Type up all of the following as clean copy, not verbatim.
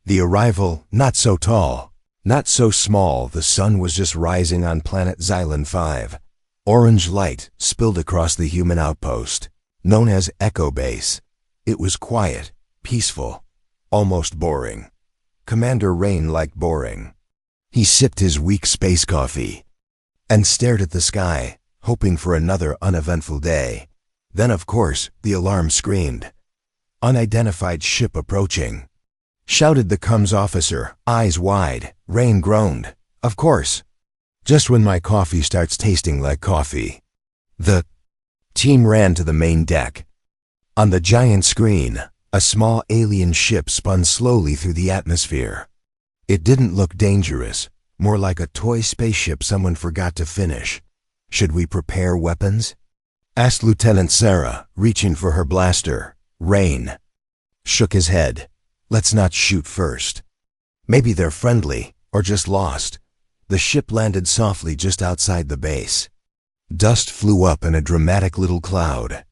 The arrival, not so tall, not so small. The sun was just rising on planet Xylon 5. Orange light spilled across the human outpost, known as Echo Base. It was quiet, peaceful, almost boring. Commander Rain liked boring. He sipped his weak space coffee and stared at the sky, hoping for another uneventful day. Then, of course, the alarm screamed. "Unidentified ship approaching," shouted the comms officer, eyes wide. Rain groaned. "Of course. Just when my coffee starts tasting like coffee." The team ran to the main deck. On the giant screen, a small alien ship spun slowly through the atmosphere. It didn't look dangerous, more like a toy spaceship someone forgot to finish. "Should we prepare weapons?" asked Lieutenant Sarah, reaching for her blaster. Rain shook his head. "Let's not shoot first. Maybe they're friendly, or just lost." The ship landed softly just outside the base. Dust flew up in a dramatic little cloud.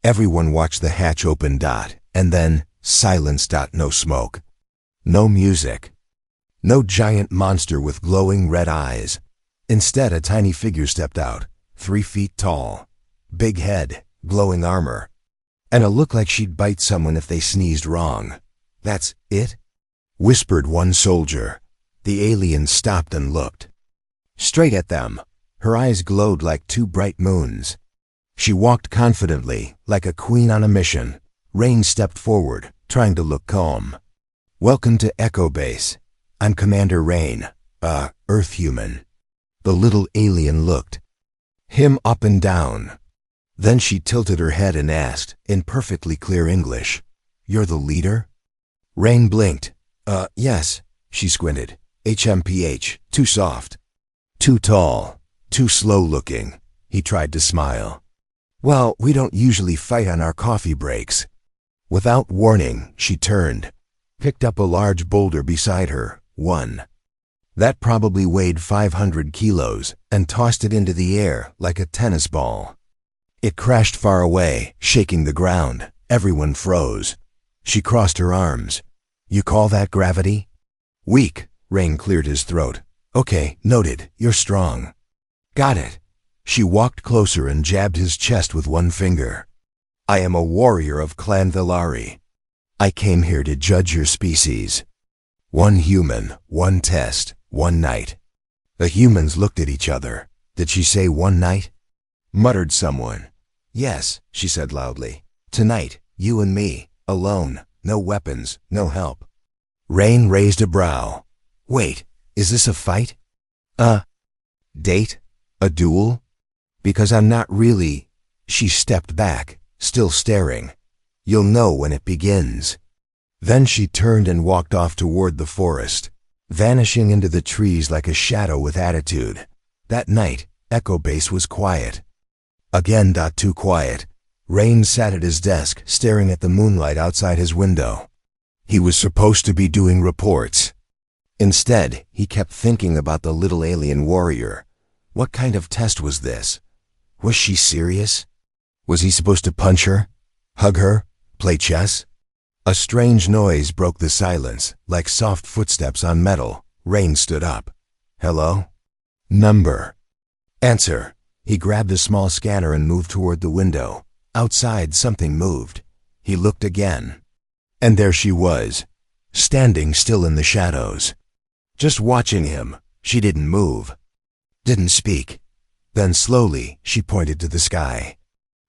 Everyone watched the hatch open. And then silence. No smoke. No music. No giant monster with glowing red eyes. Instead, a tiny figure stepped out, 3 feet tall. Big head, glowing armor, and a look like she'd bite someone if they sneezed wrong. "That's it?" whispered one soldier. The alien stopped and looked straight at them. Her eyes glowed like 2 bright moons. She walked confidently, like a queen on a mission. Rain stepped forward, trying to look calm. "Welcome to Echo Base. I'm Commander Rain, Earth human." The little alien looked him up and down. Then she tilted her head and asked, in perfectly clear English, "You're the leader?" Rain blinked. Yes." She squinted. "HMPH, too soft. Too tall. Too slow-looking." He tried to smile. "Well, we don't usually fight on our coffee breaks." Without warning, she turned, picked up a large boulder beside her, one that probably weighed 500 kilos, and tossed it into the air like a tennis ball. It crashed far away, shaking the ground. Everyone froze. She crossed her arms. "You call that gravity?" "Weak." Rain cleared his throat. "Okay, noted. You're strong." "Got it." She walked closer and jabbed his chest with one finger. "I am a warrior of Clan Villari. I came here to judge your species. 1 human, 1 test, 1 night." The humans looked at each other. "Did she say 1 night?" muttered someone. "Yes," she said loudly. "Tonight, you and me, alone, no weapons, no help." Rain raised a brow. "Wait, is this a fight? A date? A duel? Because I'm not really—" She stepped back, still staring. "You'll know when it begins." Then she turned and walked off toward the forest, vanishing into the trees like a shadow with attitude. That night, Echo Base was quiet. Again, too quiet. Rain sat at his desk, staring at the moonlight outside his window. He was supposed to be doing reports. Instead, he kept thinking about the little alien warrior. What kind of test was this? Was she serious? Was he supposed to punch her? Hug her? Play chess? A strange noise broke the silence, like soft footsteps on metal. Rain stood up. "Hello?" "Number." "Answer." He grabbed a small scanner and moved toward the window. Outside, something moved. He looked again. And there she was, standing still in the shadows. Just watching him. She didn't move. Didn't speak. Then slowly, she pointed to the sky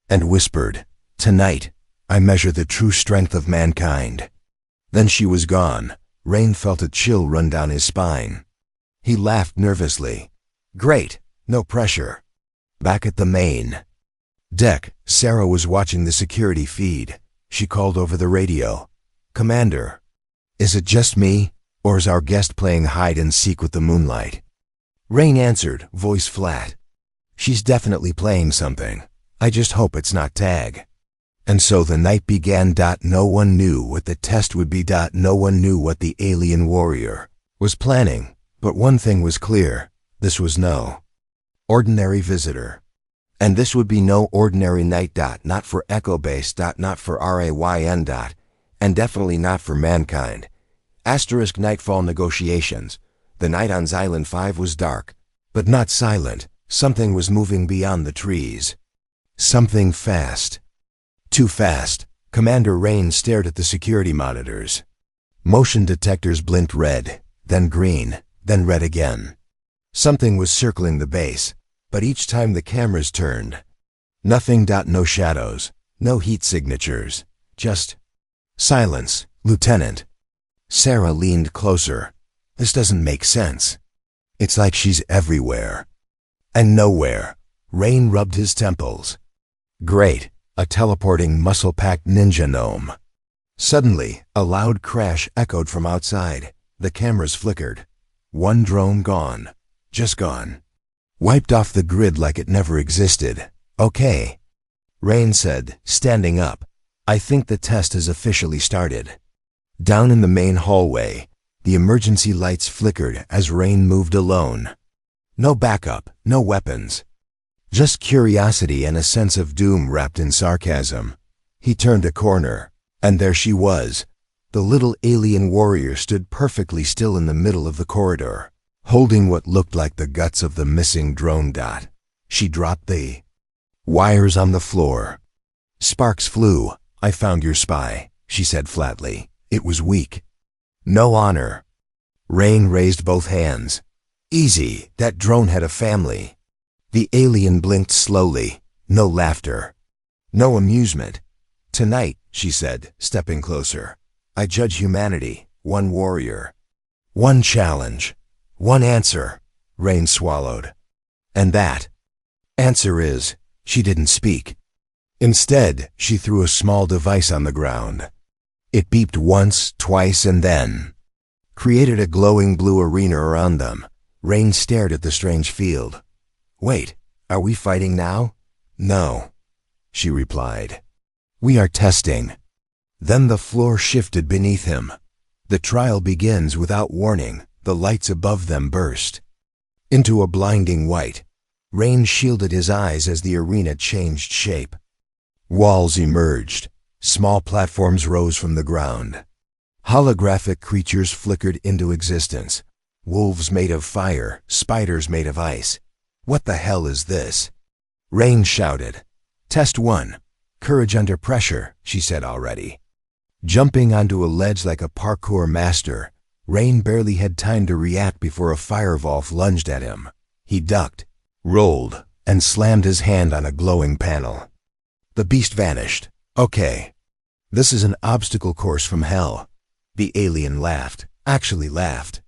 and whispered, "Tonight, I measure the true strength of mankind." Then she was gone. Rain felt a chill run down his spine. He laughed nervously. "Great, no pressure." Back at the main deck, Sarah was watching the security feed. She called over the radio. "Commander, is it just me, or is our guest playing hide and seek with the moonlight?" Rain answered, voice flat. "She's definitely playing something. I just hope it's not tag." And so the night began. No one knew what the test would be. No one knew what the alien warrior was planning. But one thing was clear. This was no ordinary visitor. And this would be no ordinary night. Not for Echo Base. Not for RAYN. And definitely not for mankind. Asterisk nightfall negotiations. The night on Xylan 5 was dark, but not silent. Something was moving beyond the trees. Something fast. Too fast. Commander Rain stared at the security monitors. Motion detectors blinked red, then green, then red again. Something was circling the base, but each time the cameras turned. Nothing. No shadows, no heat signatures, just silence. Lieutenant. Sarah leaned closer. This doesn't make sense. It's like she's everywhere and nowhere. Rain rubbed his temples. Great, a teleporting muscle-packed ninja gnome. Suddenly, a loud crash echoed from outside. The cameras flickered. One drone gone. Just gone. Wiped off the grid like it never existed. Okay. Rain said, standing up. I think the test has officially started. Down in the main hallway, the emergency lights flickered as Rain moved alone. No backup, no weapons. Just curiosity and a sense of doom wrapped in sarcasm. He turned a corner, and there she was. The little alien warrior stood perfectly still in the middle of the corridor, holding what looked like the guts of the missing drone dot. She dropped the wires on the floor. Sparks flew. I found your spy, she said flatly. It was weak. No honor. Rain raised both hands. Easy, that drone had a family. The alien blinked slowly. No laughter. No amusement. Tonight, she said, stepping closer, I judge humanity, one warrior. One challenge. One answer. Rain swallowed. And that answer is, she didn't speak. Instead, she threw a small device on the ground. It beeped once, twice, and then created a glowing blue arena around them. Rain stared at the strange field. Wait, are we fighting now? No, she replied. We are testing. Then the floor shifted beneath him. The trial begins without warning. The lights above them burst into a blinding white. Rain shielded his eyes as the arena changed shape. Walls emerged. Small platforms rose from the ground. Holographic creatures flickered into existence. Wolves made of fire, spiders made of ice. What the hell is this? Rain shouted. Test 1. Courage under pressure, she said already. Jumping onto a ledge like a parkour master, Rain barely had time to react before a firewolf lunged at him. He ducked, rolled, and slammed his hand on a glowing panel. The beast vanished. Okay. This is an obstacle course from hell. The alien laughed, actually laughed.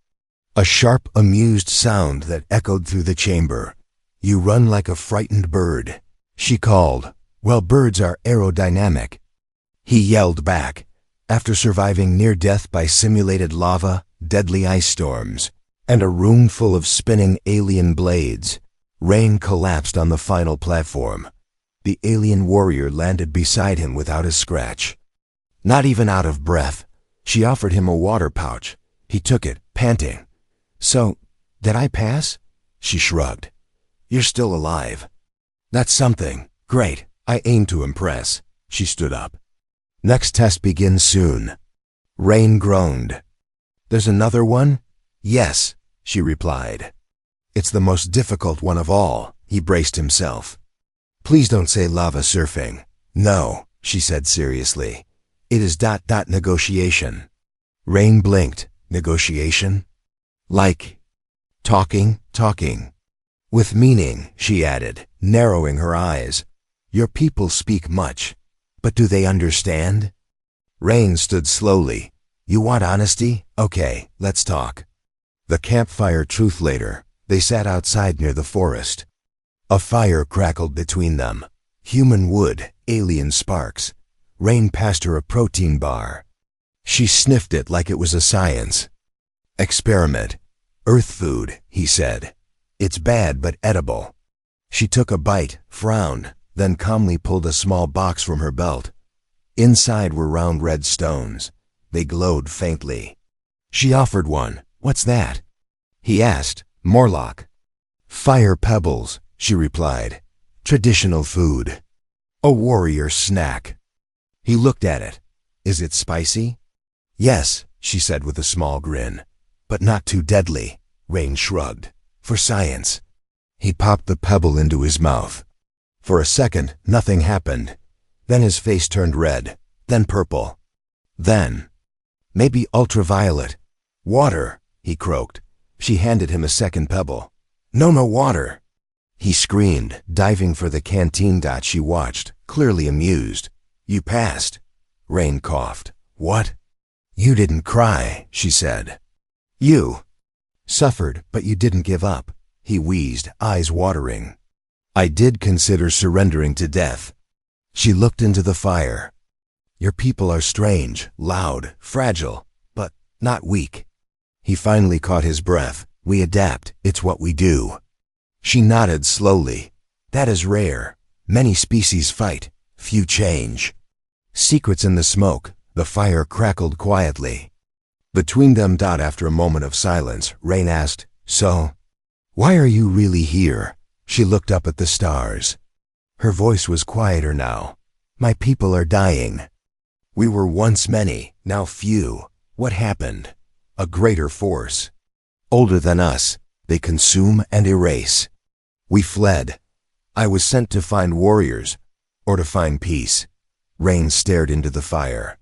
A sharp, amused sound that echoed through the chamber. You run like a frightened bird, she called. Well, birds are aerodynamic. He yelled back. After surviving near death by simulated lava, deadly ice storms, and a room full of spinning alien blades, Rain collapsed on the final platform. The alien warrior landed beside him without a scratch. Not even out of breath. She offered him a water pouch. He took it, panting. So, did I pass? She shrugged. You're still alive. That's something. Great. I aim to impress. She stood up. Next test begins soon. Rain groaned. There's another one? Yes, she replied. It's the most difficult one of all. He braced himself. Please don't say lava surfing. No, she said seriously. It is ... negotiation. Rain blinked. Negotiation? Like talking. With meaning, she added, narrowing her eyes. Your people speak much, but do they understand? Rain stood slowly. You want honesty? Okay, let's talk. The campfire truth later. They sat outside near the forest. A fire crackled between them. Human wood, alien sparks. Rain passed her a protein bar. She sniffed it like it was a science experiment. Earth food, he said. It's bad but edible. She took a bite, frowned, then calmly pulled a small box from her belt. Inside were round red stones. They glowed faintly. She offered one. What's that? He asked. Morlock. Fire pebbles, she replied. Traditional food. A warrior snack. He looked at it. Is it spicy? Yes, she said with a small grin. But not too deadly, Rain shrugged. For science. He popped the pebble into his mouth. For a second, nothing happened. Then his face turned red, then purple. Then, maybe ultraviolet. Water, he croaked. She handed him a second pebble. No, no water. He screamed, diving for the canteen. She watched, clearly amused. You passed. Rain coughed. What? You didn't cry, she said. You suffered, but you didn't give up, he wheezed, eyes watering. I did consider surrendering to death. She looked into the fire. Your people are strange, loud, fragile, but not weak. He finally caught his breath. We adapt, it's what we do. She nodded slowly. That is rare. Many species fight, few change. Secrets in the smoke. The fire crackled quietly. Between them, after a moment of silence, Rain asked, So, why are you really here? She looked up at the stars. Her voice was quieter now. My people are dying. We were once many, now few. What happened? A greater force. Older than us, they consume and erase. We fled. I was sent to find warriors, or to find peace. Rain stared into the fire.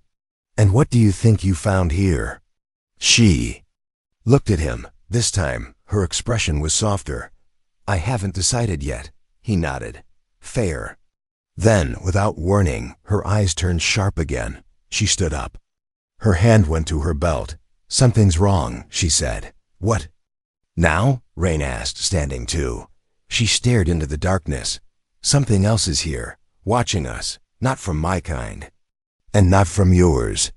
And what do you think you found here? She looked at him. This time, her expression was softer. I haven't decided yet, he nodded. Fair. Then, without warning, her eyes turned sharp again. She stood up. Her hand went to her belt. Something's wrong, she said. What? Now? Rain asked, standing too. She stared into the darkness. Something else is here, watching us, not from my kind. And not from yours.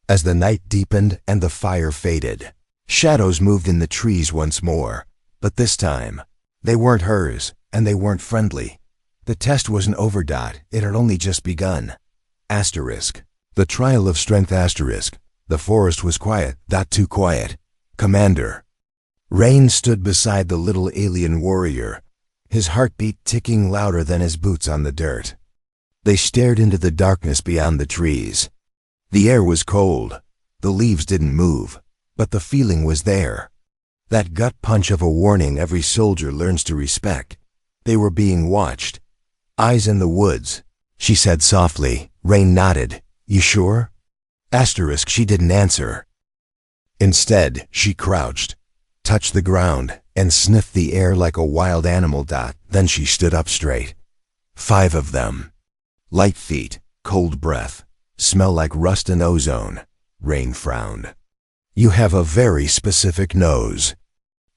As the night deepened and the fire faded, shadows moved in the trees once more. But this time, they weren't hers, and they weren't friendly. The test wasn't over. It had only just begun. Asterisk. The trial of strength asterisk. The forest was quiet, not too quiet. Commander. Rain stood beside the little alien warrior, his heartbeat ticking louder than his boots on the dirt. They stared into the darkness beyond the trees. The air was cold. The leaves didn't move, but the feeling was there. That gut punch of a warning every soldier learns to respect. They were being watched. Eyes in the woods, she said softly. Rain nodded. You sure? Asterisk. She didn't answer. Instead, she crouched, touched the ground, and sniffed the air like a wild animal. Then she stood up straight. 5 of them. Light feet, cold breath, smell like rust and ozone. Rain frowned. You have a very specific nose.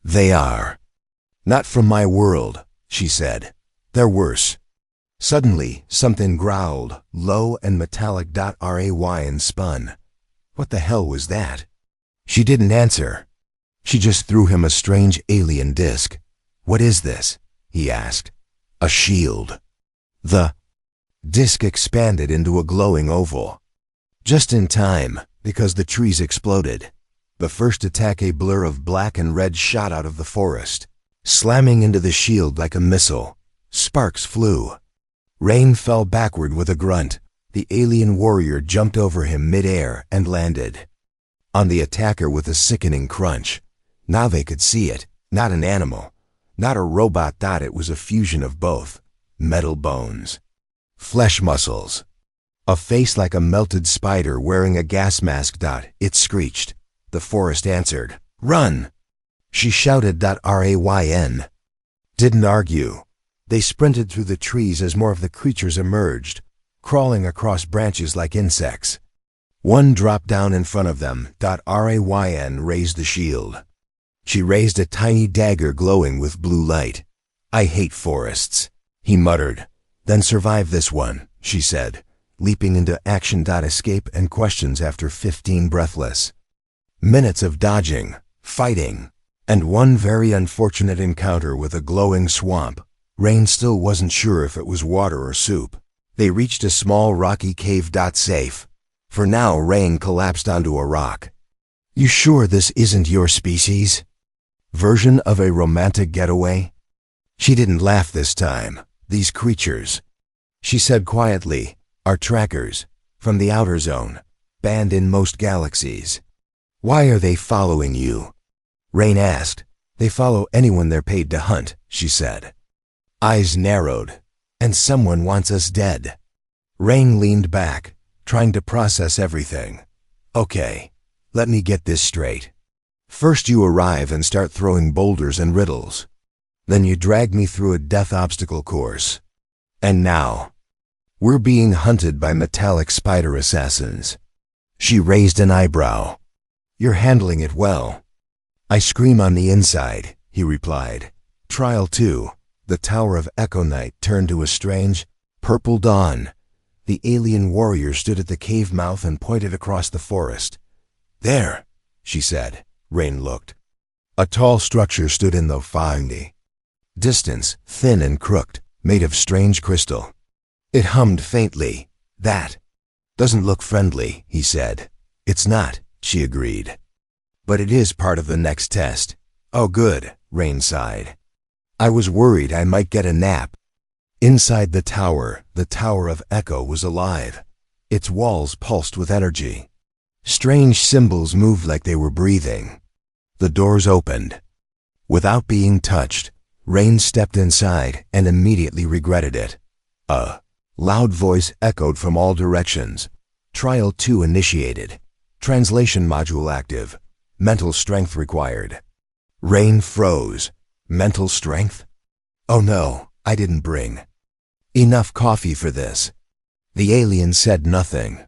They are. Not from my world, she said. They're worse. Suddenly, something growled, low and metallic. Ray and spun. What the hell was that? She didn't answer. She just threw him a strange alien disc. What is this? He asked. A shield. The disc expanded into a glowing oval. Just in time, because the trees exploded. The first attack, a blur of black and red, shot out of the forest, slamming into the shield like a missile. Sparks flew. Rain fell backward with a grunt. The alien warrior jumped over him mid-air and landed on the attacker with a sickening crunch. Now they could see it. Not an animal. Not a robot. It was a fusion of both. Metal bones. Flesh muscles. A face like a melted spider wearing a gas mask. It screeched. The forest answered. Run! She shouted. Rayn. Didn't argue. They sprinted through the trees as more of the creatures emerged, crawling across branches like insects. One dropped down in front of them. Rayn raised the shield. She raised a tiny dagger glowing with blue light. I hate forests, he muttered. Then survive this one, she said, leaping into action. Escape and questions after 15 breathless minutes of dodging, fighting, and one very unfortunate encounter with a glowing swamp. Rain still wasn't sure if it was water or soup. They reached a small rocky cave. Safe. For now. Rain collapsed onto a rock. You sure this isn't your species version of a romantic getaway? She didn't laugh this time. These creatures, she said quietly, are trackers from the outer zone, banned in most galaxies. Why are they following you? Rain asked. They follow anyone they're paid to hunt, she said. Eyes narrowed. And someone wants us dead. Rain leaned back, trying to process everything. Okay, let me get this straight. First you arrive and start throwing boulders and riddles. Then you drag me through a death obstacle course. And now, we're being hunted by metallic spider assassins. She raised an eyebrow. You're handling it well. I scream on the inside, he replied. Trial 2. The Tower of Echo Night turned to a strange, purple dawn. The alien warrior stood at the cave mouth and pointed across the forest. There, she said. Rain looked. A tall structure stood in the fog. Distance, thin and crooked, made of strange crystal. It hummed faintly. That doesn't look friendly, he said. It's not, she agreed. But it is part of the next test. Oh good, Rain sighed. I was worried I might get a nap. Inside the Tower of Echo was alive. Its walls pulsed with energy. Strange symbols moved like they were breathing. The doors opened. Without being touched, Rain stepped inside and immediately regretted it. A loud voice echoed from all directions. Trial 2 initiated. Translation module active. Mental strength required. Rain froze. Mental strength? Oh no, I didn't bring enough coffee for this. The alien said nothing.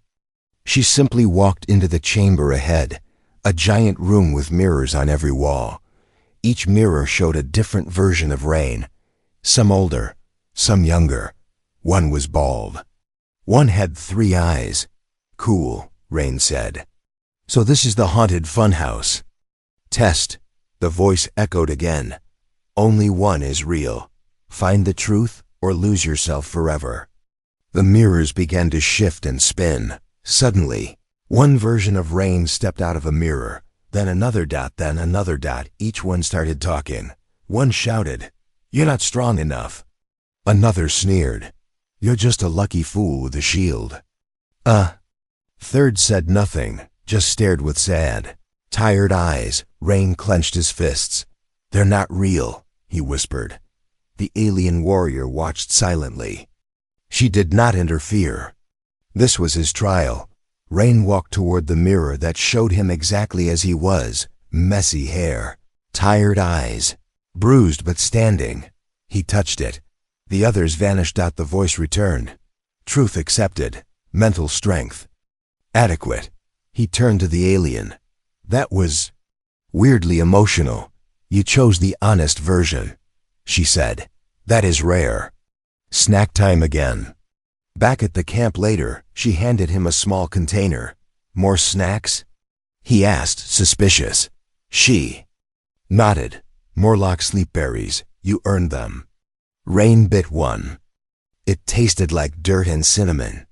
She simply walked into the chamber ahead, a giant room with mirrors on every wall. Each mirror showed a different version of Rain. Some older, some younger. One was bald. One had 3 eyes. Cool, Rain said. So this is the haunted funhouse. Test, the voice echoed again. Only one is real. Find the truth or lose yourself forever. The mirrors began to shift and spin. Suddenly, one version of Rain stepped out of a mirror, then another dot, then another dot. Each one started talking. One shouted, "You're not strong enough." Another sneered, "You're just a lucky fool with a shield." Third said nothing, just stared with sad, tired eyes. Rain clenched his fists. "They're not real," he whispered. The alien warrior watched silently. She did not interfere. This was his trial. Rain walked toward the mirror that showed him exactly as he was. Messy hair, tired eyes, bruised but standing. He touched it. The others vanished out. The voice returned. Truth accepted. Mental strength adequate. He turned to the alien. That was weirdly emotional. You chose the honest version, she said. That is rare. Snack time again. Back at the camp later, she handed him a small container. More snacks? He asked, suspicious. She nodded. Morlock sleep berries. You earned them. Rain bit one. It tasted like dirt and cinnamon.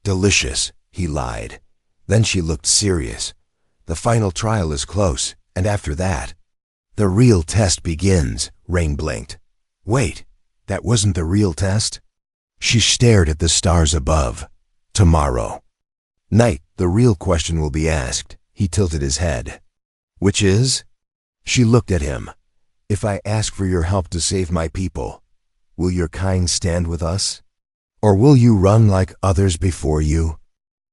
Delicious, he lied. Then she looked serious. The final trial is close, and after that, the real test begins. Rain blinked. Wait, that wasn't the real test? She stared at the stars above. Tomorrow night, the real question will be asked. He tilted his head. Which is? She looked at him. If I ask for your help to save my people, will your kind stand with us? Or will you run like others before you?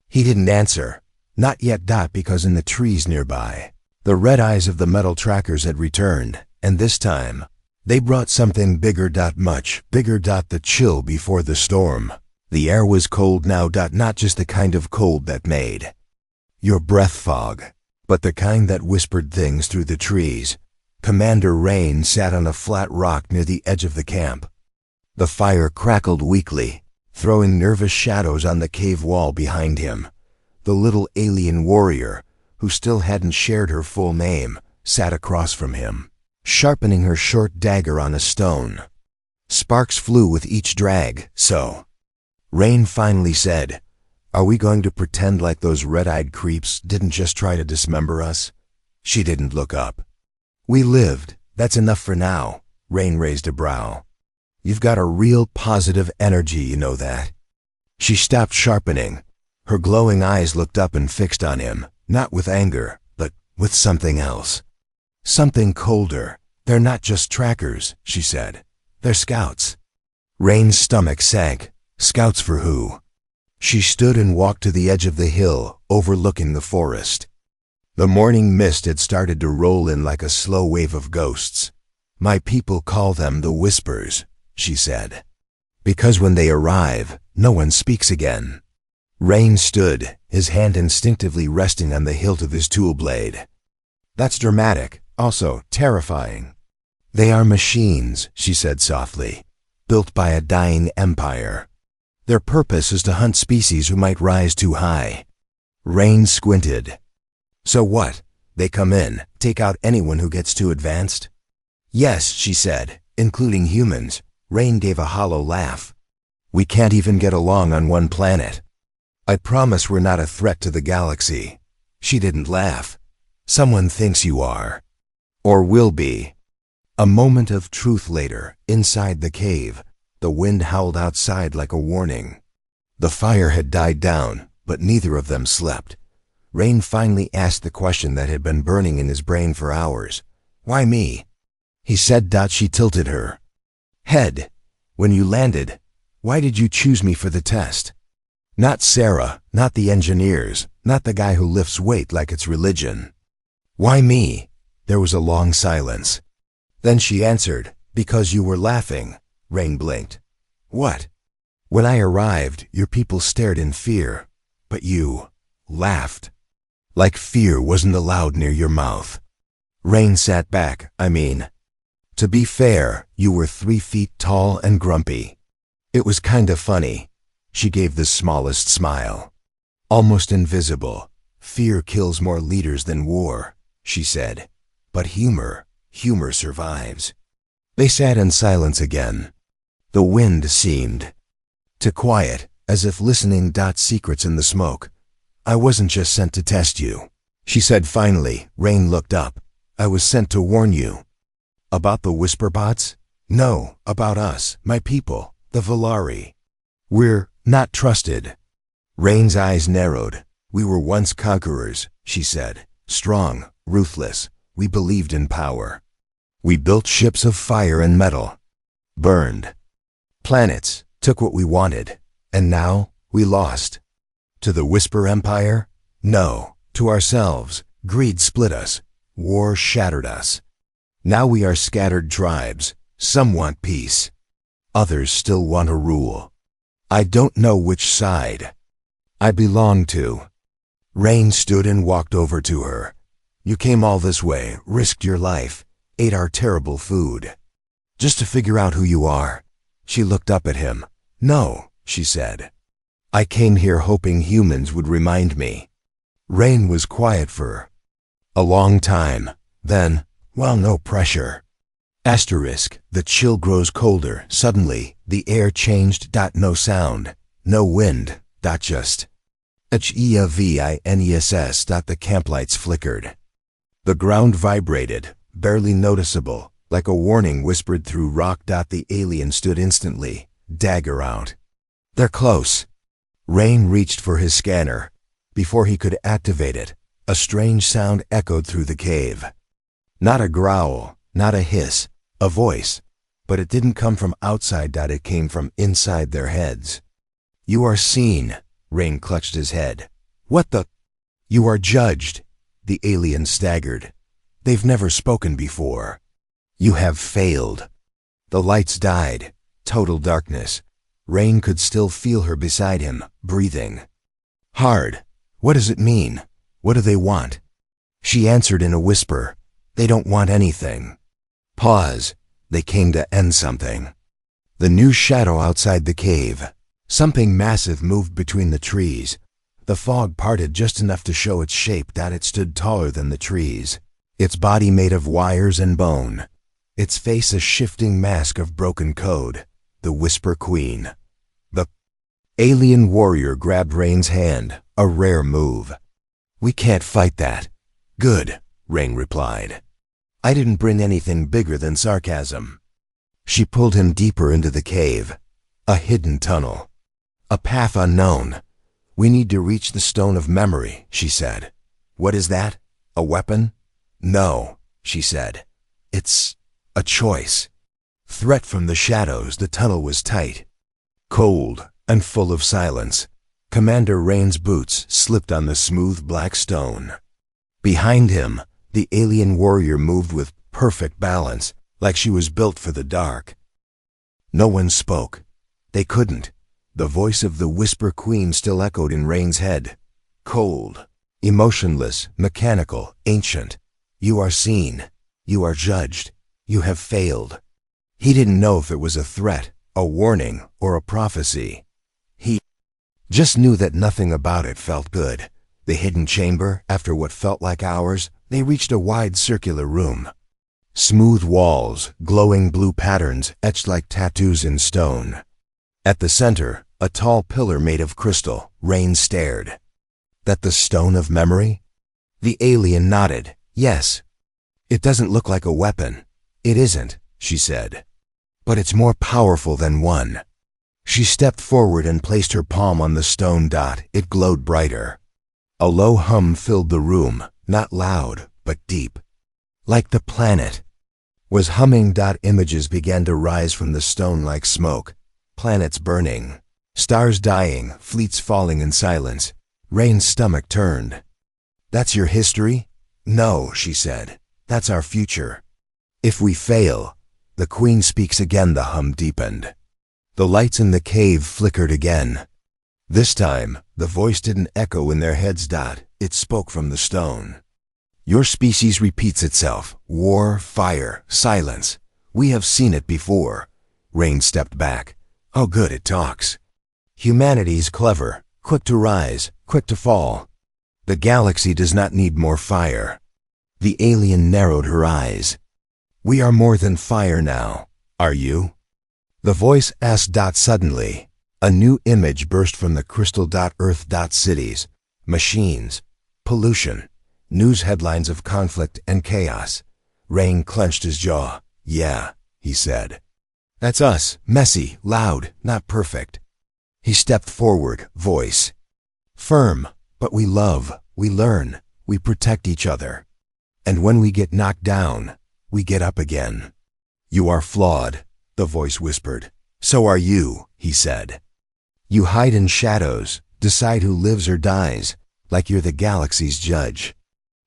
He didn't answer. Not yet. Because in the trees nearby, the red eyes of the metal trackers had returned, and this time, they brought something bigger. Much bigger. The chill before the storm. The air was cold now. Not just the kind of cold that made your breath fog, but the kind that whispered things through the trees. Commander Rain sat on a flat rock near the edge of the camp. The fire crackled weakly, throwing nervous shadows on the cave wall behind him. The little alien warrior, who still hadn't shared her full name, sat across from him, sharpening her short dagger on a stone. Sparks flew with each drag. So, Rain finally said, "Are we going to pretend like those red-eyed creeps didn't just try to dismember us?" She didn't look up. "We lived. That's enough for now." Rain raised a brow. "You've got a real positive energy, you know that." She stopped sharpening. Her glowing eyes looked up and fixed on him, not with anger, but with something else. Something colder. They're not just trackers, she said. They're scouts. Rain's stomach sank. Scouts for who? She stood and walked to the edge of the hill, overlooking the forest. The morning mist had started to roll in like a slow wave of ghosts. My people call them the Whispers, she said. Because when they arrive, no one speaks again. Rain stood, his hand instinctively resting on the hilt of his tool blade. That's dramatic, also terrifying. They are machines, she said softly, built by a dying empire. Their purpose is to hunt species who might rise too high. Rain squinted. So what? They come in, take out anyone who gets too advanced? Yes, she said, including humans. Rain gave a hollow laugh. We can't even get along on one planet. I promise we're not a threat to the galaxy. She didn't laugh. Someone thinks you are. Or will be. A moment of truth later, inside the cave, the wind howled outside like a warning. The fire had died down, but neither of them slept. Rain finally asked the question that had been burning in his brain for hours. Why me? He said. She tilted her head. When you landed, why did you choose me for the test? Not Sarah, not the engineers, not the guy who lifts weight like it's religion. Why me? There was a long silence. Then she answered, because you were laughing. Rain blinked. What? When I arrived, your people stared in fear, but you laughed. Like fear wasn't allowed near your mouth. Rain sat back, To be fair, you were 3 feet tall and grumpy. It was kind of funny. She gave the smallest smile. Almost invisible. Fear kills more leaders than war, she said. But humor survives. They sat in silence again. The wind seemed to quiet, as if listening. Secrets in the smoke. I wasn't just sent to test you, she said finally. Rain looked up. I was sent to warn you. About the Whisperbots? No, about us, my people, the Valari. We're not trusted. Rain's eyes narrowed. We were once conquerors, she said. Strong, ruthless. We believed in power. We built ships of fire and metal. Burned planets, took what we wanted. And now, we lost. To the Whisper Empire? No, to ourselves. Greed split us. War shattered us. Now we are scattered tribes. Some want peace. Others still want to rule. I don't know which side I belong to. Rain stood and walked over to her. You came all this way, risked your life, ate our terrible food. Just to figure out who you are. She looked up at him. No, she said. I came here hoping humans would remind me. Rain was quiet for a long time. Then, no pressure. The chill grows colder. Suddenly, the air changed. No sound. No wind. Just HEAVINESS. The camp lights flickered. The ground vibrated, barely noticeable, like a warning whispered through rock. The alien stood instantly, dagger out. They're close. Rain reached for his scanner. Before he could activate it, a strange sound echoed through the cave. Not a growl, not a hiss, a voice. But it didn't come from outside. It came from inside their heads. You are seen. Rain clutched his head. What the? You are judged. The alien staggered. They've never spoken before. You have failed. The lights died. Total darkness. Rain could still feel her beside him, breathing hard. What does it mean? What do they want? She answered in a whisper. They don't want anything. Pause. They came to end something. The new shadow outside the cave. Something massive moved between the trees. The fog parted just enough to show its shape. It stood taller than the trees. Its body made of wires and bone. Its face a shifting mask of broken code. The Whisper Queen. The alien warrior grabbed Rain's hand, a rare move. We can't fight that. Good, Rain replied. I didn't bring anything bigger than sarcasm. She pulled him deeper into the cave. A hidden tunnel. A path unknown. We need to reach the Stone of Memory, she said. What is that? A weapon? No, she said. It's a choice. Threat from the shadows, the tunnel was tight, cold, and full of silence. Commander Rain's boots slipped on the smooth black stone. Behind him, the alien warrior moved with perfect balance, like she was built for the dark. No one spoke. They couldn't. The voice of the Whisper Queen still echoed in Rain's head. Cold, emotionless, mechanical, ancient. You are seen. You are judged. You have failed. He didn't know if it was a threat, a warning, or a prophecy. He just knew that nothing about it felt good. The hidden chamber, after what felt like hours, they reached a wide circular room. Smooth walls, glowing blue patterns etched like tattoos in stone. At the center, a tall pillar made of crystal. Rain stared. That the stone of memory? The alien nodded. Yes. It doesn't look like a weapon. It isn't, she said. But it's more powerful than one. She stepped forward and placed her palm on the stone dot. It glowed brighter. A low hum filled the room, not loud, but deep. Like the planet was humming. Images began to rise from the stone like smoke. Planets burning, stars dying, fleets falling in silence. Rain's stomach turned. That's your history? No, she said. That's our future. If we fail, the Queen speaks again. The hum deepened. The lights in the cave flickered again. This time, the voice didn't echo in their heads. It spoke from the stone. Your species repeats itself. War, fire, silence. We have seen it before. Rain stepped back. Oh good, it talks. Humanity's clever, quick to rise, quick to fall. The galaxy does not need more fire. The alien narrowed her eyes. We are more than fire now. Are you? The voice asked. Suddenly, a new image burst from the crystal. Earth. Cities, machines, pollution, news headlines of conflict and chaos. Rain clenched his jaw. Yeah, he said. That's us, messy, loud, not perfect. He stepped forward, voice firm, but we love, we learn, we protect each other. And when we get knocked down, we get up again. You are flawed, the voice whispered. So are you, he said. You hide in shadows, decide who lives or dies, like you're the galaxy's judge.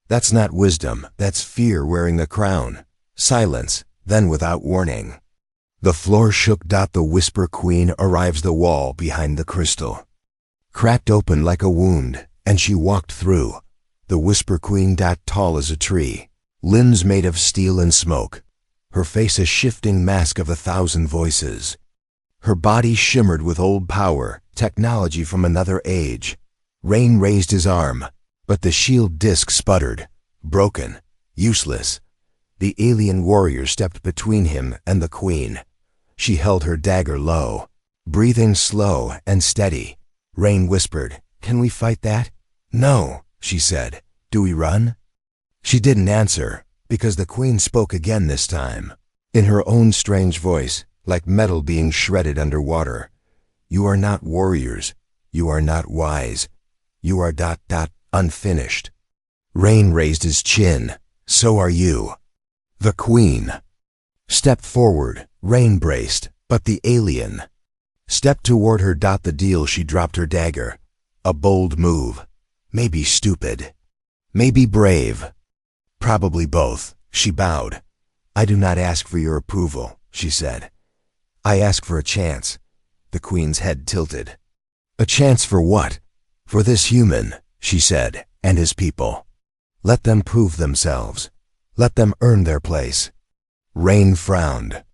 That's not wisdom, that's fear wearing the crown. Silence, then without warning. The floor shook. The Whisper Queen arrives. The wall behind the crystal cracked open like a wound, and she walked through. The Whisper Queen. Tall as a tree, limbs made of steel and smoke, her face a shifting mask of 1,000 voices. Her body shimmered with old power, technology from another age. Rain raised his arm, but the shield disc sputtered, broken, useless. The alien warrior stepped between him and the Queen. She held her dagger low, breathing slow and steady. Rain whispered, "Can we fight that?" "No," she said. "Do we run?" She didn't answer, because the Queen spoke again this time, in her own strange voice, like metal being shredded underwater. You are not warriors. You are not wise. You are unfinished. Rain raised his chin. So are you. The Queen stepped forward. Rain braced, but the alien stepped toward her. The deal. She dropped her dagger. A bold move. Maybe stupid. Maybe brave. Probably both. She bowed. I do not ask for your approval, she said. I ask for a chance. The Queen's head tilted. A chance for what? For this human, she said, and his people. Let them prove themselves. Let them earn their place. Rain frowned.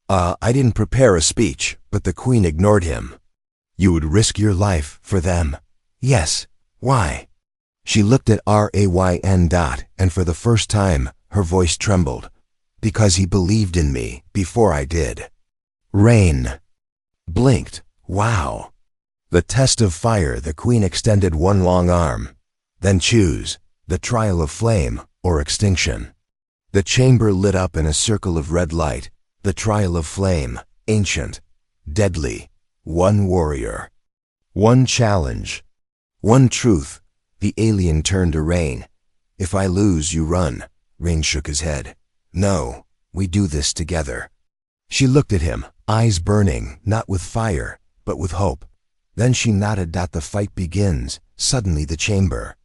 I didn't prepare a speech, but the Queen ignored him. You would risk your life for them? Yes. Why? She looked at Rayn. And for the first time, her voice trembled. Because he believed in me before I did. Rain blinked. Wow. The test of fire. The Queen extended one long arm. Then choose, the trial of flame or extinction. The chamber lit up in a circle of red light. The trial of flame, ancient, deadly, one warrior. One challenge, one truth. The alien turned to Rain. If I lose, you run. Rain shook his head. No, we do this together. She looked at him, eyes burning, not with fire, but with hope. Then she nodded. The fight begins. Suddenly the chamber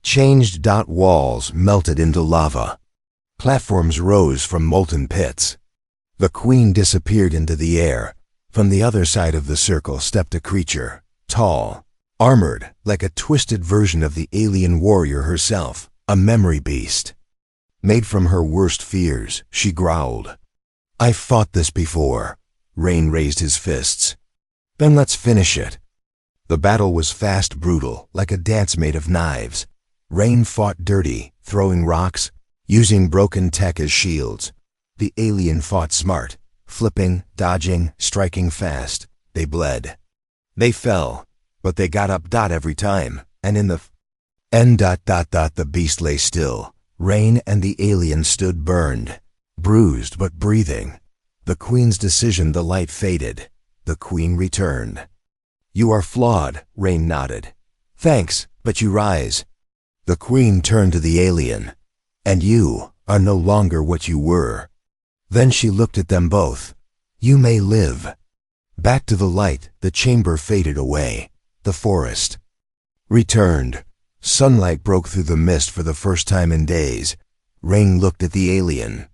changed. Walls melted into lava. Platforms rose from molten pits. The queen disappeared into the air. From the other side of the circle stepped a creature, tall, armored, like a twisted version of the alien warrior herself, a memory beast. Made from her worst fears, she growled. I've fought this before. Rain raised his fists. Then let's finish it. The battle was fast, brutal, like a dance made of knives. Rain fought dirty, throwing rocks, using broken tech as shields. The alien fought smart, flipping, dodging, striking fast. They bled. They fell, but they got up. Every time, and in the end. The beast lay still. Rain and the alien stood burned, bruised but breathing. The queen's decision. The light faded. The queen returned. You are flawed, Rain nodded. Thanks, but you rise. The queen turned to the alien. And you are no longer what you were. Then she looked at them both. You may live. Back to the light, the chamber faded away. The forest returned. Sunlight broke through the mist for the first time in days. Rain looked at the alien.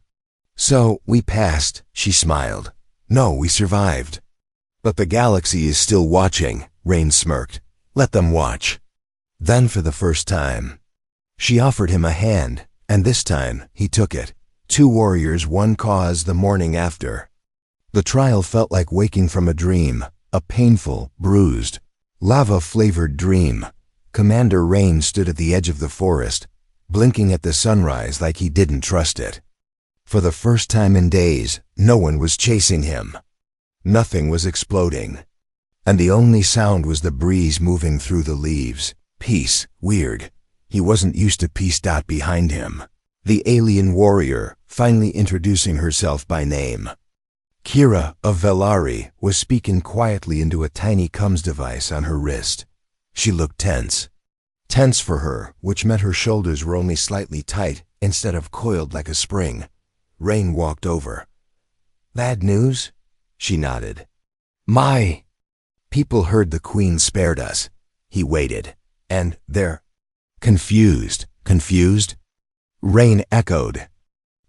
So, we passed, she smiled. No, we survived. But the galaxy is still watching, Rain smirked. Let them watch. Then for the first time, she offered him a hand, and this time, he took it. 2 warriors, 1 cause. The morning after, the trial felt like waking from a dream, a painful, bruised, lava-flavored dream. Commander Rain stood at the edge of the forest, blinking at the sunrise like he didn't trust it. For the first time in days, no one was chasing him. Nothing was exploding. And the only sound was the breeze moving through the leaves. Peace, weird. He wasn't used to peace. Behind him, the alien warrior, finally introducing herself by name. Kira of Velari was speaking quietly into a tiny comms device on her wrist. She looked tense. Tense for her, which meant her shoulders were only slightly tight instead of coiled like a spring. Rain walked over. Bad news? She nodded. My people heard the queen spared us. He waited. And they're confused. Confused? Rain echoed.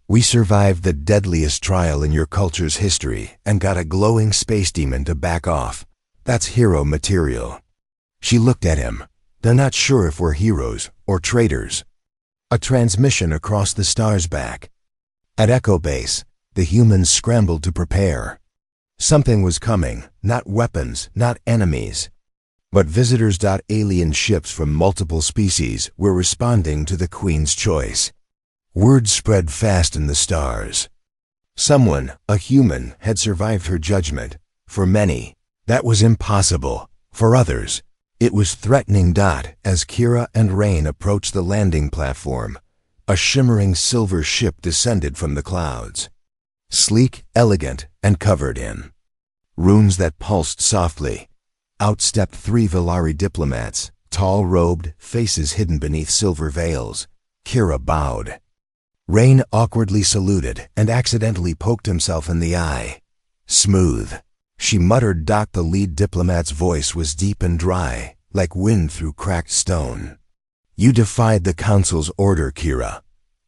We survived the deadliest trial in your culture's history and got a glowing space demon to back off. That's hero material. She looked at him. They're not sure if we're heroes or traitors. A transmission across the stars back. At Echo Base, the humans scrambled to prepare. Something was coming, not weapons, not enemies, but visitors. Alien ships from multiple species were responding to the Queen's choice. Word spread fast in the stars. Someone, a human, had survived her judgment. For many, that was impossible. For others, it was threatening. As Kira and Rain approached the landing platform, a shimmering silver ship descended from the clouds. Sleek, elegant, and covered in runes that pulsed softly. Out stepped 3 Velari diplomats, tall-robed, faces hidden beneath silver veils. Kira bowed. Rain awkwardly saluted and accidentally poked himself in the eye. Smooth. She muttered. The lead diplomat's voice was deep and dry, like wind through cracked stone. You defied the council's order, Kira.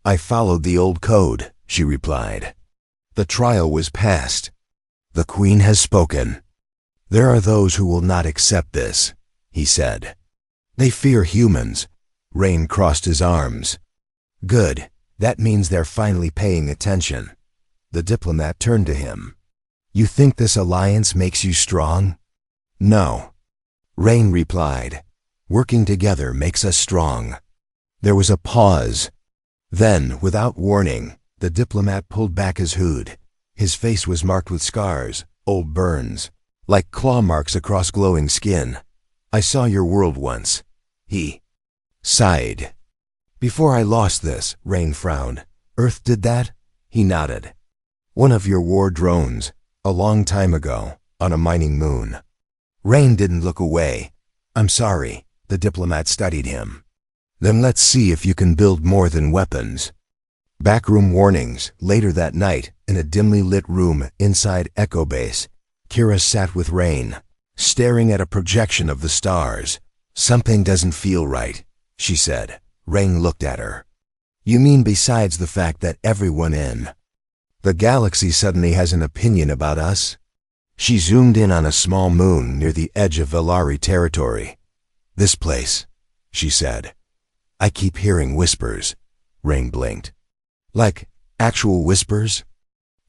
I followed the old code, she replied. The trial was passed. The Queen has spoken. There are those who will not accept this, he said. They fear humans. Rain crossed his arms. Good. That means they're finally paying attention. The diplomat turned to him. You think this alliance makes you strong? No. Rain replied. Working together makes us strong. There was a pause. Then, without warning, the diplomat pulled back his hood. His face was marked with scars, old burns, like claw marks across glowing skin. I saw your world once. He sighed. Before I lost this, Rain frowned. Earth did that? He nodded. One of your war drones, a long time ago, on a mining moon. Rain didn't look away. I'm sorry. The diplomat studied him. Then let's see if you can build more than weapons. Backroom warnings. Later that night, in a dimly lit room inside Echo Base, Kira sat with Rain, staring at a projection of the stars. Something doesn't feel right, she said. Rain looked at her. You mean besides the fact that everyone in the galaxy suddenly has an opinion about us? She zoomed in on a small moon near the edge of Velari territory. This place, she said. I keep hearing whispers. Rain blinked. Like actual whispers?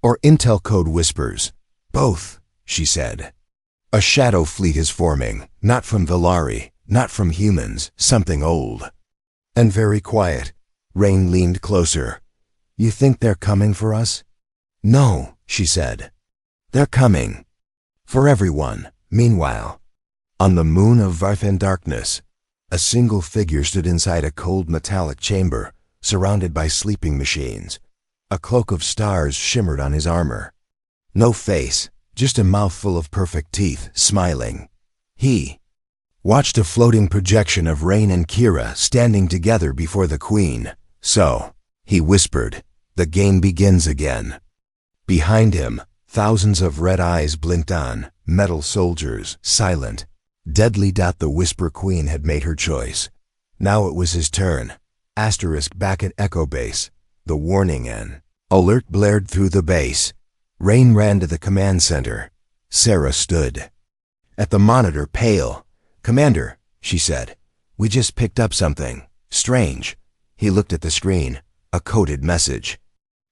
Or intel code whispers? Both, she said. A shadow fleet is forming, not from Velari, not from humans, something old. And very quiet. Rain leaned closer. You think they're coming for us? No, she said. They're coming. For everyone. Meanwhile, on the moon of Varthan darkness, a single figure stood inside a cold metallic chamber, surrounded by sleeping machines. A cloak of stars shimmered on his armor. No face, just a mouthful of perfect teeth, smiling. He watched a floating projection of Rain and Kira standing together before the Queen. So, he whispered, the game begins again. Behind him, thousands of red eyes blinked on, metal soldiers, silent. Deadly. The Whisper Queen had made her choice. Now it was his turn. Asterisk back at Echo Base. The warning and alert blared through the base. Rain ran to the command center. Sarah stood at the monitor, pale. Commander, she said, we just picked up something strange. He looked at the screen. A coded message.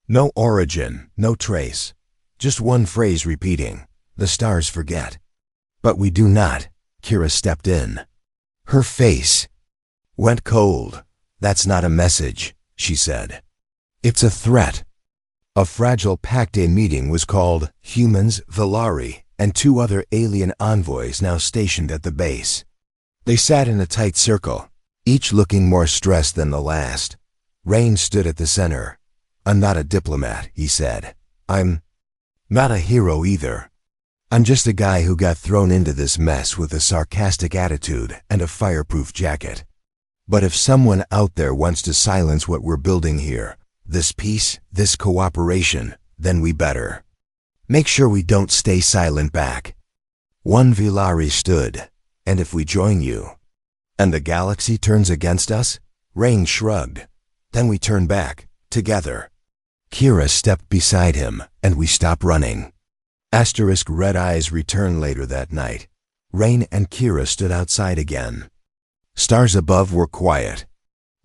No origin, no trace. Just one phrase repeating. The stars forget. But we do not. Kira stepped in. Her face went cold. That's not a message, she said. It's a threat. A fragile Pact-Day meeting was called. Humans, Velari, and 2 other alien envoys now stationed at the base. They sat in a tight circle, each looking more stressed than the last. Rain stood at the center. I'm not a diplomat, he said. I'm not a hero either. I'm just a guy who got thrown into this mess with a sarcastic attitude and a fireproof jacket. But if someone out there wants to silence what we're building here, this peace, this cooperation, then we better make sure we don't stay silent back. One Velari stood. And if we join you, and the galaxy turns against us? Rain shrugged. Then we turn back, together. Kira stepped beside him, and we stopped running. Asterisk red eyes returned later that night. Rain and Kira stood outside again. Stars above were quiet.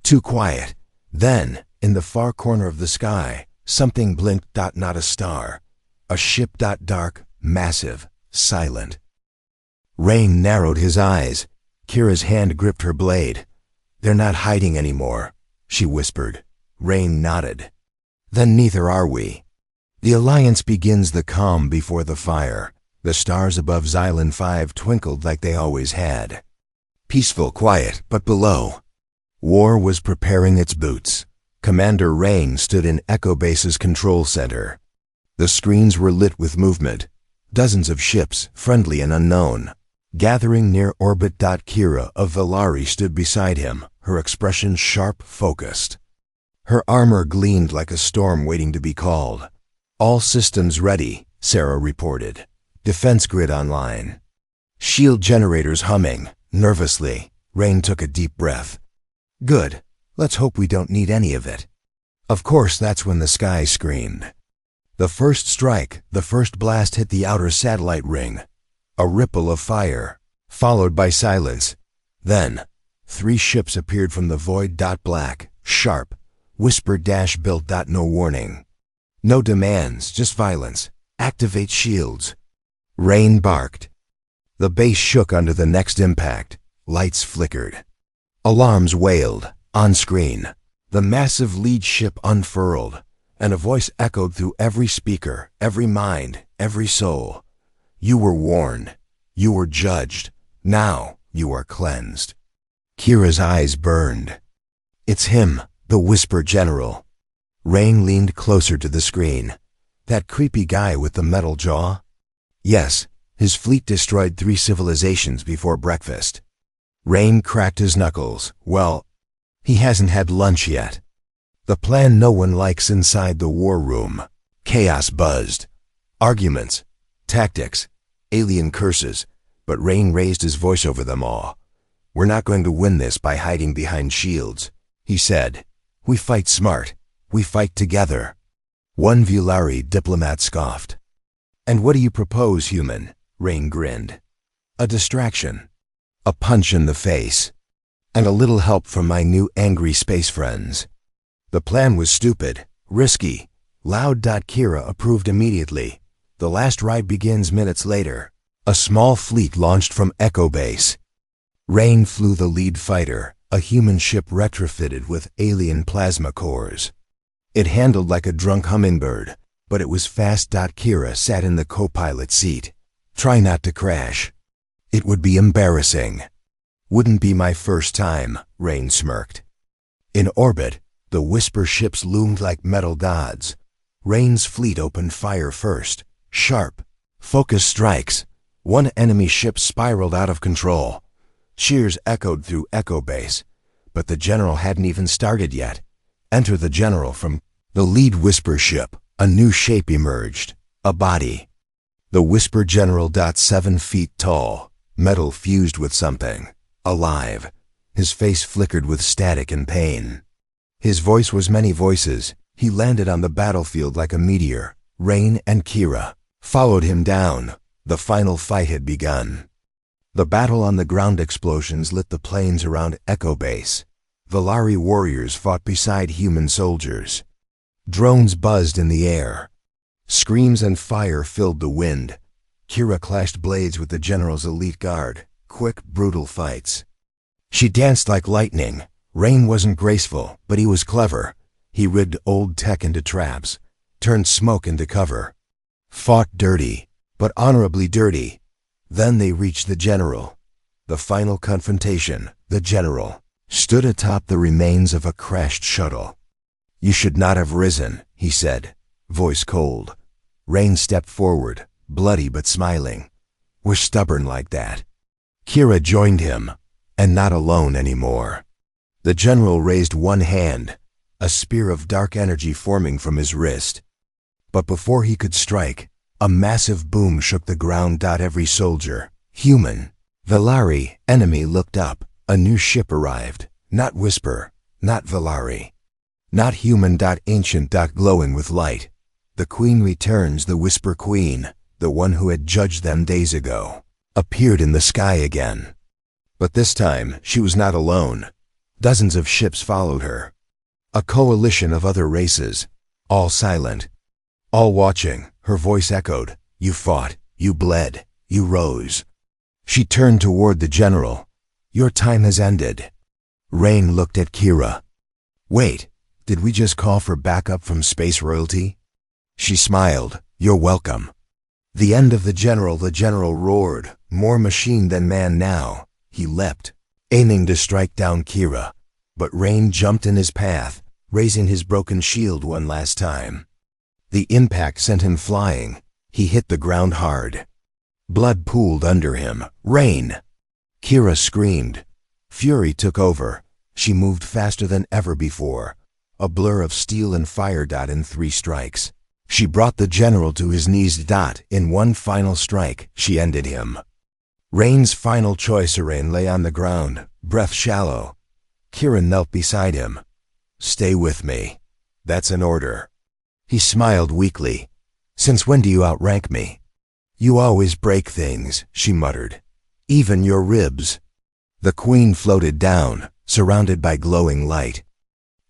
Too quiet. Then, in the far corner of the sky, something blinked. Not a star. A ship. Dark, massive, silent. Rain narrowed his eyes. Kira's hand gripped her blade. They're not hiding anymore, she whispered. Rain nodded. Then neither are we. The Alliance begins the calm before the fire. The stars above Xylon 5 twinkled like they always had. Peaceful, quiet, but below, war was preparing its boots. Commander Rain stood in Echo Base's control center. The screens were lit with movement. Dozens of ships, friendly and unknown, gathering near orbit. Kira of Velari stood beside him, her expression sharp, focused. Her armor gleamed like a storm waiting to be called. All systems ready, Sarah reported. Defense grid online. Shield generators humming. Nervously, Rain took a deep breath. Good. Let's hope we don't need any of it. Of course, that's when the sky screamed. The first strike, the first blast hit the outer satellite ring. A ripple of fire, followed by silence. Then, 3 ships appeared from the void. Black, sharp, whisper-built. No warning. No demands, just violence. Activate shields. Rain barked. The base shook under the next impact. Lights flickered. Alarms wailed. On screen, the massive lead ship unfurled, and a voice echoed through every speaker, every mind, every soul. You were warned. You were judged. Now you are cleansed. Kira's eyes burned. It's him, the Whisper General. Rain leaned closer to the screen. That creepy guy with the metal jaw? Yes, his fleet destroyed 3 civilizations before breakfast. Rain cracked his knuckles. Well, He hasn't had lunch yet. The plan no one likes inside the war room. Chaos buzzed. Arguments, tactics, alien curses, but Rain raised his voice over them all. "We're not going to win this by hiding behind shields," he said. "We fight smart. We fight together." One Vulari diplomat scoffed. "And what do you propose, human?" Rain grinned. "A distraction. A punch in the face. And a little help from my new angry space friends." The plan was stupid, risky, loud. Kira approved immediately. The last ride begins minutes later. A small fleet launched from Echo Base. Rain flew the lead fighter, a human ship retrofitted with alien plasma cores. It handled like a drunk hummingbird, but it was fast. Kira sat in the co-pilot seat. "Try not to crash. It would be embarrassing." "Wouldn't be my first time," Rain smirked. In orbit, the Whisper ships loomed like metal gods. Rain's fleet opened fire first. Sharp, focused strikes. One enemy ship spiraled out of control. Cheers echoed through Echo Base, but the general hadn't even started yet. Enter the general from the lead Whisper ship. A new shape emerged. A body. The Whisper general. 7 feet tall, metal fused with something. Alive. His face flickered with static and pain. His voice was many voices. He landed on the battlefield like a meteor. Rain and Kira followed him down. The final fight had begun. The battle on the ground. Explosions lit the plains around Echo Base. Vulari warriors fought beside human soldiers. Drones buzzed in the air. Screams and fire filled the wind. Kira clashed blades with the general's elite guard. Quick, brutal fights. She danced like lightning. Rain wasn't graceful, but he was clever. He rigged old tech into traps, turned smoke into cover. Fought dirty, but honorably dirty. Then they reached the general. The final confrontation. The general stood atop the remains of a crashed shuttle. "You should not have risen," he said, voice cold. Rain stepped forward, bloody but smiling. "We're stubborn like that." Kira joined him, and not alone anymore. The general raised one hand, a spear of dark energy forming from his wrist. But before he could strike, a massive boom shook the ground. Every soldier, human, Vulari, enemy looked up. A new ship arrived. Not Whisper, not Vulari. Not human. Ancient. Glowing with light. The Queen returns. The Whisper Queen, the one who had judged them days ago, appeared in the sky again. But this time, she was not alone. Dozens of ships followed her. A coalition of other races, all silent, all watching. Her voice echoed. "You fought, you bled, you rose." She turned toward the general. "Your time has ended." Rain looked at Kira. "Wait, did we just call for backup from space royalty?" She smiled. "You're welcome." The end of the general roared, more machine than man now. He leapt, aiming to strike down Kira, but Rain jumped in his path, raising his broken shield one last time. The impact sent him flying. He hit the ground hard. Blood pooled under him. "Rain!" Kira screamed. Fury took over. She moved faster than ever before, a blur of steel and fire. In 3 strikes. She brought the general to his knees. In one final strike, she ended him. Rain's final choice. Rain lay on the ground, breath shallow. Kira knelt beside him. "Stay with me. That's an order." He smiled weakly. "Since when do you outrank me?" "You always break things," she muttered. "Even your ribs." The Queen floated down, surrounded by glowing light.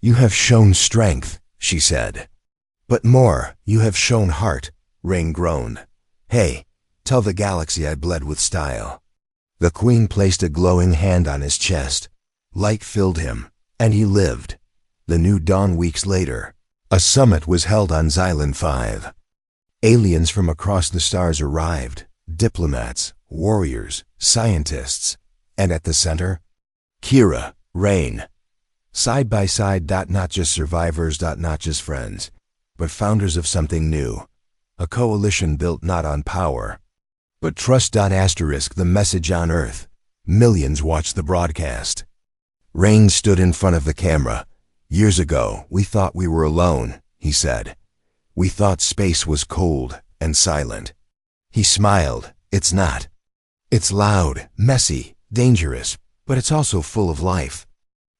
"You have shown strength," she said. "But more, you have shown heart," Rain groaned. "Hey, tell the galaxy I bled with style." The Queen placed a glowing hand on his chest. Light filled him, and he lived. The new dawn. Weeks later, a summit was held on Xylon 5. Aliens from across the stars arrived, diplomats, warriors, scientists, and at the center, Kira, Rain. Side by side. Not just survivors. Not just friends, but founders of something new. A coalition built not on power, but trust. The message on Earth. Millions watched the broadcast. Rain stood in front of the camera. "Years ago, we thought we were alone," he said. "We thought space was cold and silent." He smiled. "It's not. It's loud, messy, dangerous, but it's also full of life.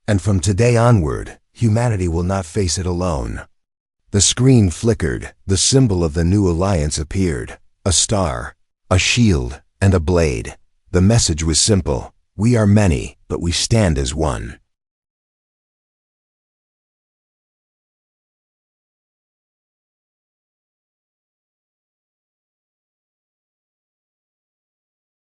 And from today onward, humanity will not face it alone." The screen flickered. The symbol of the new alliance appeared. A star, a shield, and a blade. The message was simple. We are many, but we stand as one.